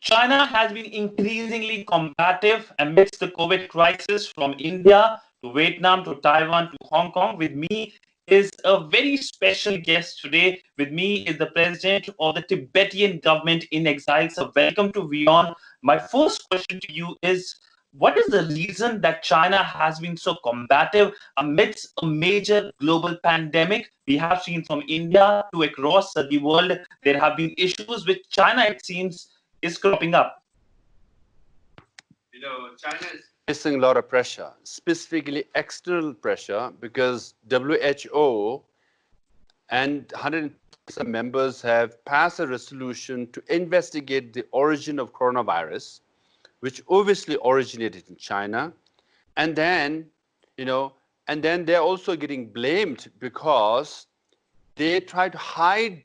China has been increasingly combative amidst the COVID crisis, from India to Vietnam to Taiwan to Hong Kong. With me is a very special guest today. With me is the president of the Tibetan government in exile. So welcome to WION. My first question to you is, what is the reason that China has been so combative amidst a major global pandemic? We have seen from India to across the world, there have been issues with China, it seems, is cropping up. China is facing a lot of pressure, specifically external pressure, because WHO and 100 members have passed a resolution to investigate the origin of coronavirus, which obviously originated in China. And then, they're also getting blamed because they try to hide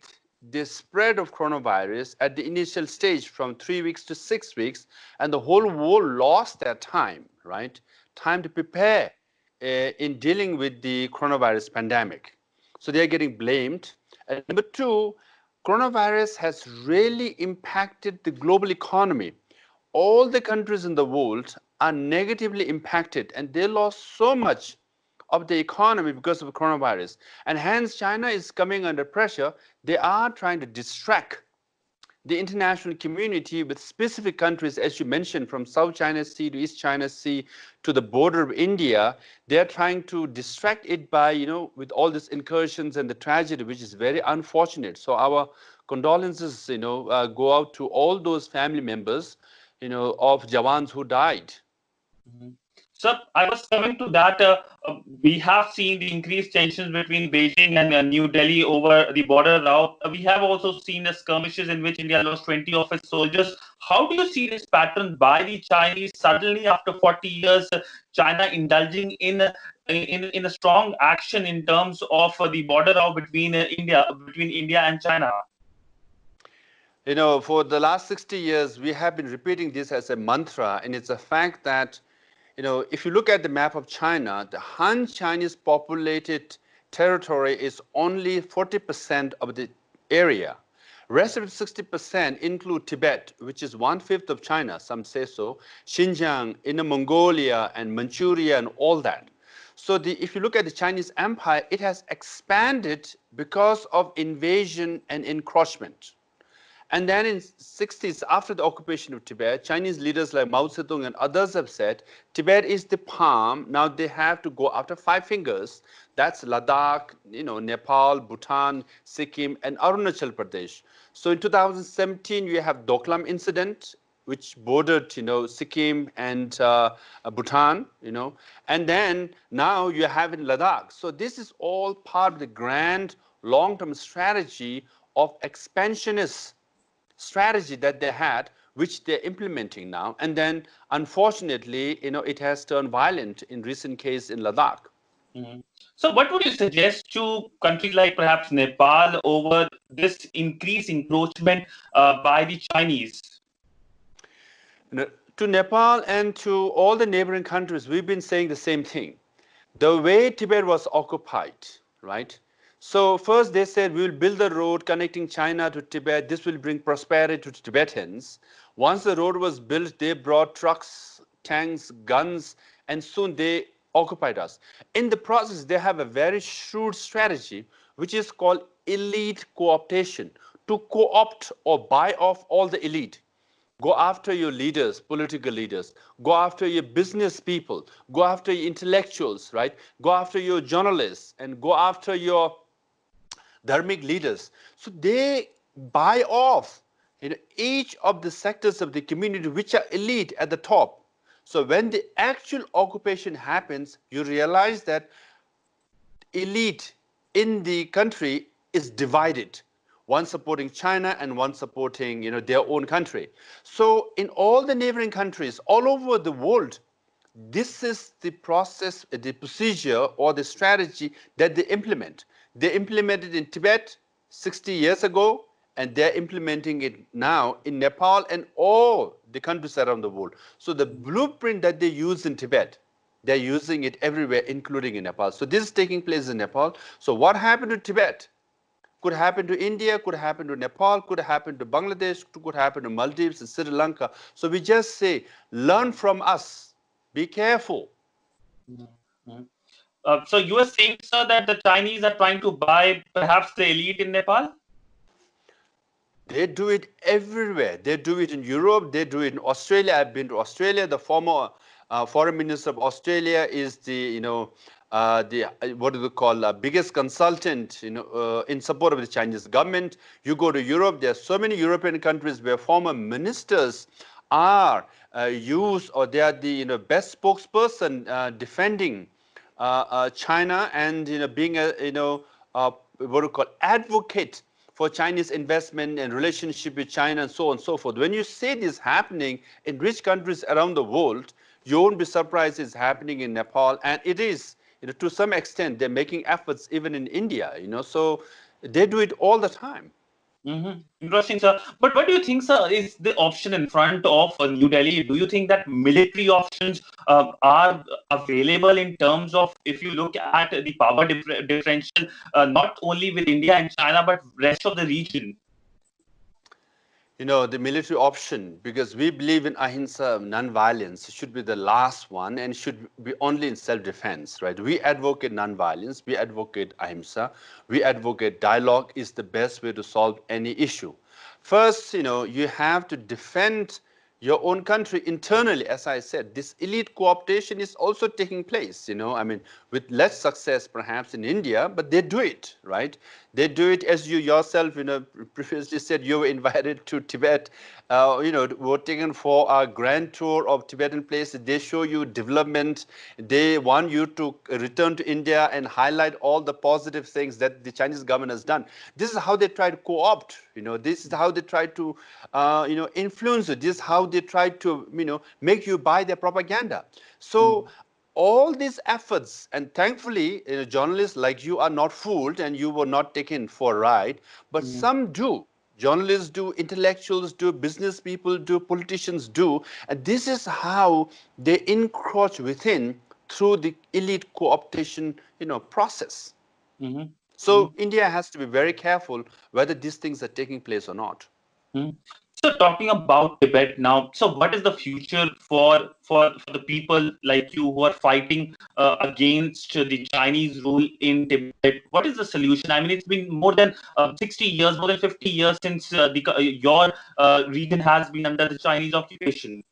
the spread of coronavirus at the initial stage from 3 weeks to 6 weeks, and the whole world lost their time, right? Time to prepare in dealing with the coronavirus pandemic. So they're getting blamed. And number two, coronavirus has really impacted the global economy. All the countries in the world are negatively impacted, and they lost so much of the economy because of coronavirus. And hence, China is coming under pressure. They are trying to distract the international community with specific countries, as you mentioned, from South China Sea to East China Sea to the border of India. They're trying to distract it by, with all these incursions and the tragedy, which is very unfortunate. So our condolences, go out to all those family members, of Jawans who died. Mm-hmm. So I was coming to that. We have seen the increased tensions between Beijing and New Delhi over the border route. We have also seen the skirmishes in which India lost 20 of its soldiers. How do you see this pattern by the Chinese suddenly after 40 years, China indulging in a strong action in terms of the border route between India and China? For the last 60 years, we have been repeating this as a mantra, and it's a fact that if you look at the map of China, the Han Chinese populated territory is only 40% of the area. Rest of 60% include Tibet, which is 1/5 of China, some say so, Xinjiang, Inner Mongolia, and Manchuria, and all that. So if you look at the Chinese empire, it has expanded because of invasion and encroachment. And then in 60s, after the occupation of Tibet, Chinese leaders like Mao Zedong and others have said, Tibet is the palm. Now they have to go after 5 fingers. That's Ladakh, Nepal, Bhutan, Sikkim, and Arunachal Pradesh. So in 2017, you have Doklam incident, which bordered, Sikkim and Bhutan, and then now you have in Ladakh. So this is all part of the grand long-term strategy of expansionist strategy that they had, which they're implementing now. And then, unfortunately, it has turned violent in recent case in Ladakh. Mm-hmm. So what would you suggest to countries like perhaps Nepal over this increased encroachment by the Chinese? To Nepal and to all the neighboring countries, we've been saying the same thing. The way Tibet was occupied, right? So first they said, we will build a road connecting China to Tibet. This will bring prosperity to Tibetans. Once the road was built, they brought trucks, tanks, guns, and soon they occupied us. In the process, they have a very shrewd strategy, which is called elite co-optation, to co-opt or buy off all the elite. Go after your leaders, political leaders. Go after your business people. Go after your intellectuals, right? Go after your journalists and go after your dharmic leaders. So they buy off each of the sectors of the community which are elite at the top. So when the actual occupation happens, you realize that elite in the country is divided. One supporting China and one supporting their own country. So in all the neighboring countries, all over the world, this is the process, the procedure or the strategy that they implement. They implemented in Tibet 60 years ago, and they're implementing it now in Nepal and all the countries around the world. So the blueprint that they use in Tibet, they're using it everywhere, including in Nepal. So this is taking place in Nepal. So what happened to Tibet? Could happen to India, could happen to Nepal, could happen to Bangladesh, could happen to Maldives and Sri Lanka. So we just say, learn from us, be careful. So you were saying, sir, that the Chinese are trying to buy perhaps the elite in Nepal? They do it everywhere. They do it in Europe. They do it in Australia. I've been to Australia. The former foreign minister of Australia is the, what do they call, biggest consultant, in support of the Chinese government. You go to Europe. There are so many European countries where former ministers are used, or they are the, best spokesperson defending China, and being a, what do you call, advocate for Chinese investment and relationship with China and so on and so forth. When you see this happening in rich countries around the world, you won't be surprised it's happening in Nepal, and it is, to some extent, they're making efforts even in India, so they do it all the time. Interesting, sir. But what do you think, sir, is the option in front of New Delhi? Do you think that military options are available in terms of, if you look at the power differential, not only with India and China, but rest of the region? The military option, because we believe in ahimsa, non-violence, should be the last one and should be only in self-defense, right? We advocate non-violence, we advocate ahimsa, we advocate dialogue is the best way to solve any issue. First, you have to defend your own country internally. As I said, this elite co-optation is also taking place, I mean, with less success perhaps in India, but they do it, right? They do it, as you yourself, previously said, you were invited to Tibet, were taken for a grand tour of Tibetan places. They show you development. They want you to return to India and highlight all the positive things that the Chinese government has done. This is how they try to co-opt, this is how they try to, influence you. This is how they try to, make you buy their propaganda. So all these efforts, and thankfully, journalists like you are not fooled and you were not taken for a ride, but some do. Journalists do, intellectuals do, business people do, politicians do, and this is how they encroach within through the elite co-optation, process. So India has to be very careful whether these things are taking place or not. So talking about Tibet now, so what is the future for the people like you who are fighting against the Chinese rule in Tibet? What is the solution? I mean, it's been more than 60 years, more than 50 years since your region has been under the Chinese occupation.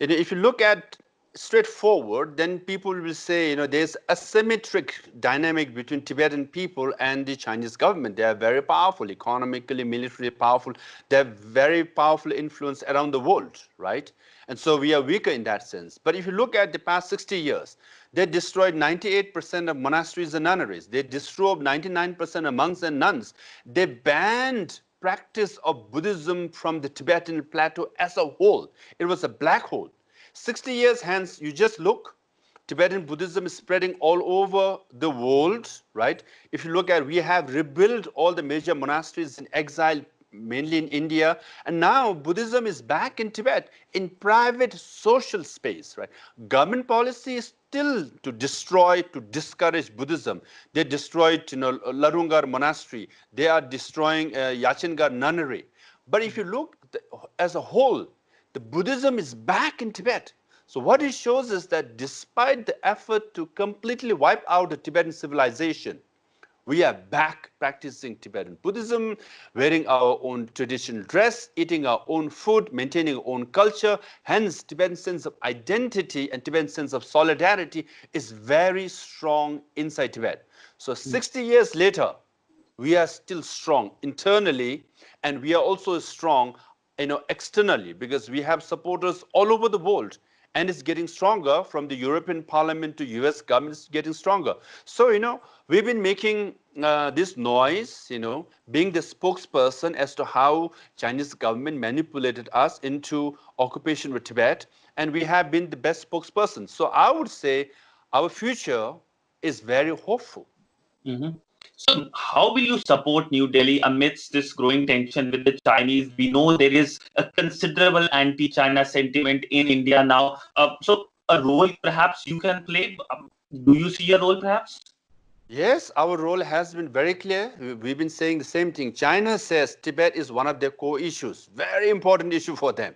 If you look at straightforward, then people will say, there's asymmetric dynamic between Tibetan people and the Chinese government. They are very powerful, economically, militarily powerful. They have very powerful influence around the world, right? And so we are weaker in that sense. But if you look at the past 60 years, they destroyed 98% of monasteries and nunneries. They destroyed 99% of monks and nuns. They banned practice of Buddhism from the Tibetan plateau as a whole. It was a black hole. 60 years hence, you just look, Tibetan Buddhism is spreading all over the world, right? If you look at, we have rebuilt all the major monasteries in exile, mainly in India, and now Buddhism is back in Tibet in private social space, right? Government policy is still to destroy, to discourage Buddhism. They destroyed, Larungar monastery. They are destroying Yachingar nunnery. But if you look as a whole, the Buddhism is back in Tibet. So what it shows is that despite the effort to completely wipe out the Tibetan civilization, we are back practicing Tibetan Buddhism, wearing our own traditional dress, eating our own food, maintaining our own culture. Hence, Tibetan sense of identity and Tibetan sense of solidarity is very strong inside Tibet. So 60 years later, we are still strong internally, and we are also strong, externally, because we have supporters all over the world, and it's getting stronger from the European Parliament to US government. It's getting stronger. So, we've been making this noise, being the spokesperson as to how Chinese government manipulated us into occupation with Tibet, and we have been the best spokesperson. So I would say our future is very hopeful. So how will you support New Delhi amidst this growing tension with the Chinese? We know there is a considerable anti-China sentiment in India now. So a role perhaps you can play. Do you see a role perhaps? Yes, our role has been very clear. We've been saying the same thing. China says Tibet is one of their core issues, very important issue for them.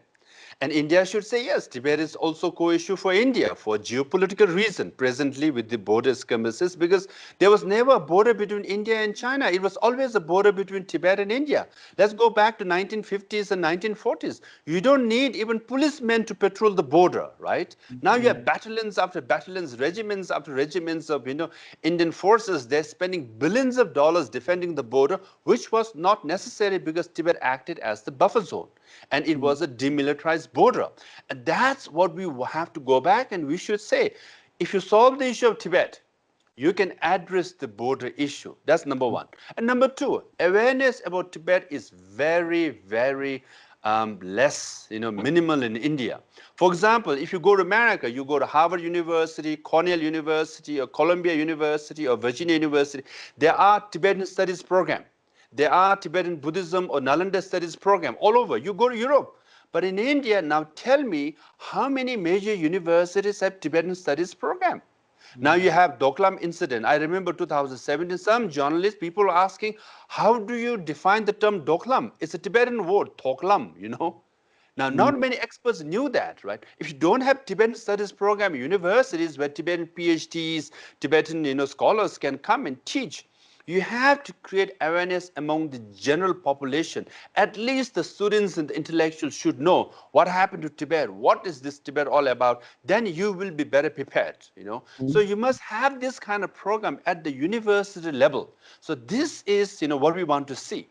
And India should say yes, Tibet is also core issue for India for geopolitical reason presently with the border skirmishes, because there was never a border between India and China. It was always a border between Tibet and India. Let's go back to 1950s and 1940s. You don't need even policemen to patrol the border, right? Now you have battalions after battalions, regiments after regiments of Indian forces. They're spending billions of dollars defending the border, which was not necessary because Tibet acted as the buffer zone and it was a demilitarized border. And that's what we have to go back and we should say, if you solve the issue of Tibet, you can address the border issue. That's number one. And number two, awareness about Tibet is very, very less, minimal in India. For example, if you go to America, you go to Harvard University, Cornell University, or Columbia University, or Virginia University, there are Tibetan studies program. There are Tibetan Buddhism or Nalanda studies program all over. You go to Europe. But in India, now tell me how many major universities have Tibetan studies program? Now you have Doklam incident. I remember 2017, some journalists, people are asking, how do you define the term Doklam? It's a Tibetan word, Toklam. Now, not many experts knew that, right? If you don't have Tibetan studies program, universities where Tibetan PhDs, Tibetan scholars can come and teach, you have to create awareness among the general population. At least the students and the intellectuals should know what happened to Tibet, what is this Tibet all about, then you will be better prepared. So you must have this kind of program at the university level. So this is what we want to see.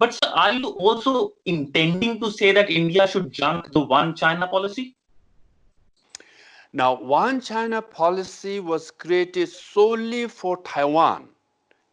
But sir, are you also intending to say that India should junk the one China policy? Now, one China policy was created solely for Taiwan,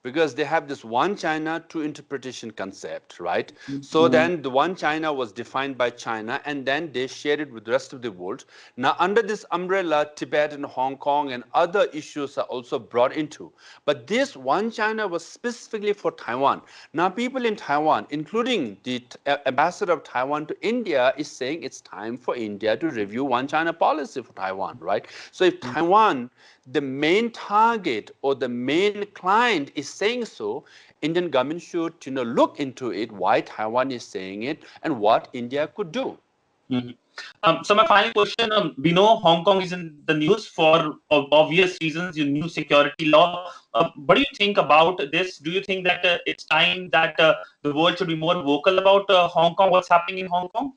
because they have this one China, two interpretation concept, right? So then the one China was defined by China and then they shared it with the rest of the world. Now under this umbrella, Tibet and Hong Kong and other issues are also brought into. But this one China was specifically for Taiwan. Now people in Taiwan, including the ambassador of Taiwan to India, is saying it's time for India to review one China policy for Taiwan, right? So if Taiwan, the main target or the main client is saying so, Indian government should look into it, why Taiwan is saying it and what India could do. So my final question, we know Hong Kong is in the news for obvious reasons, your new security law. What do you think about this? Do you think that it's time that the world should be more vocal about Hong Kong, what's happening in Hong Kong?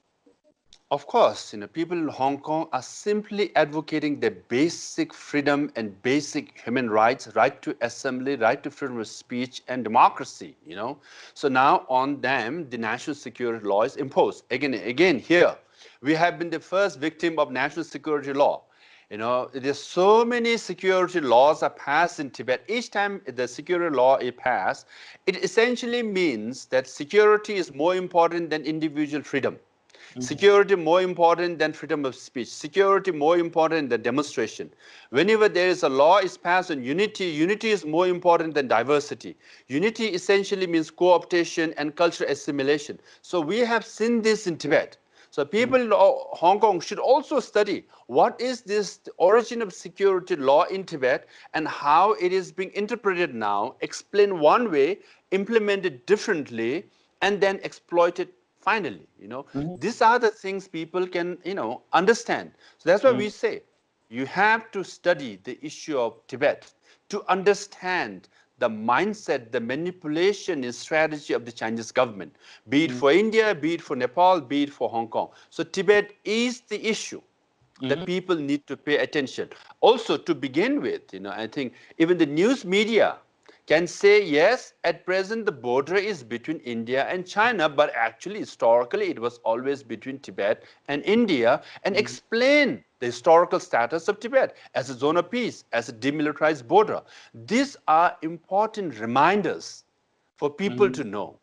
Of course, people in Hong Kong are simply advocating their basic freedom and basic human rights, right to assembly, right to freedom of speech and democracy. So now on them, the national security law is imposed. Again, here, we have been the first victim of national security law. There's so many security laws are passed in Tibet. Each time the security law is passed, it essentially means that security is more important than individual freedom. Security more important than freedom of speech. Security more important than demonstration. Whenever there is a law is passed on unity, unity is more important than diversity. Unity essentially means co-optation and cultural assimilation. So we have seen this in Tibet. So people in Hong Kong should also study what is this origin of security law in Tibet and how it is being interpreted now, explain one way, implemented differently, and then exploited finally. These are the things people can understand. So that's why we say you have to study the issue of Tibet to understand the mindset, the manipulation and strategy of the Chinese government, be it for India, be it for Nepal, be it for Hong Kong. So Tibet is the issue that people need to pay attention. Also, to begin with, I think even the news media can say, yes, at present the border is between India and China, but actually historically it was always between Tibet and India, and explain the historical status of Tibet as a zone of peace, as a demilitarized border. These are important reminders for people to know.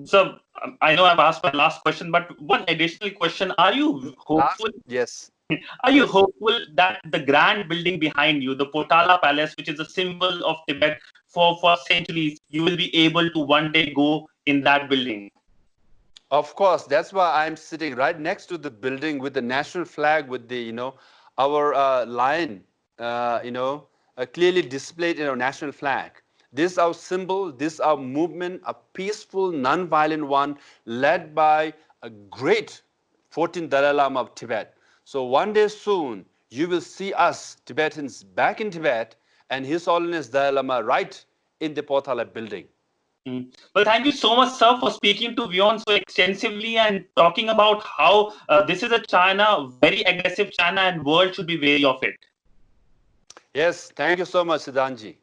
So I know I've asked my last question, but one additional question: Are you hopeful? Yes. Are you hopeful that the grand building behind you, the Potala Palace, which is a symbol of Tibet for centuries, you will be able to one day go in that building? Of course, that's why I'm sitting right next to the building with the national flag, with the our lion, clearly displayed in our national flag. This is our symbol, this is our movement, a peaceful, non-violent one led by a great 14th Dalai Lama of Tibet. So one day soon, you will see us Tibetans back in Tibet and His Holiness Dalai Lama right in the Potala building. Well, thank you so much, sir, for speaking to WION so extensively and talking about how this is a China, very aggressive China, and world should be wary of it. Yes, thank you so much, Sidhanji.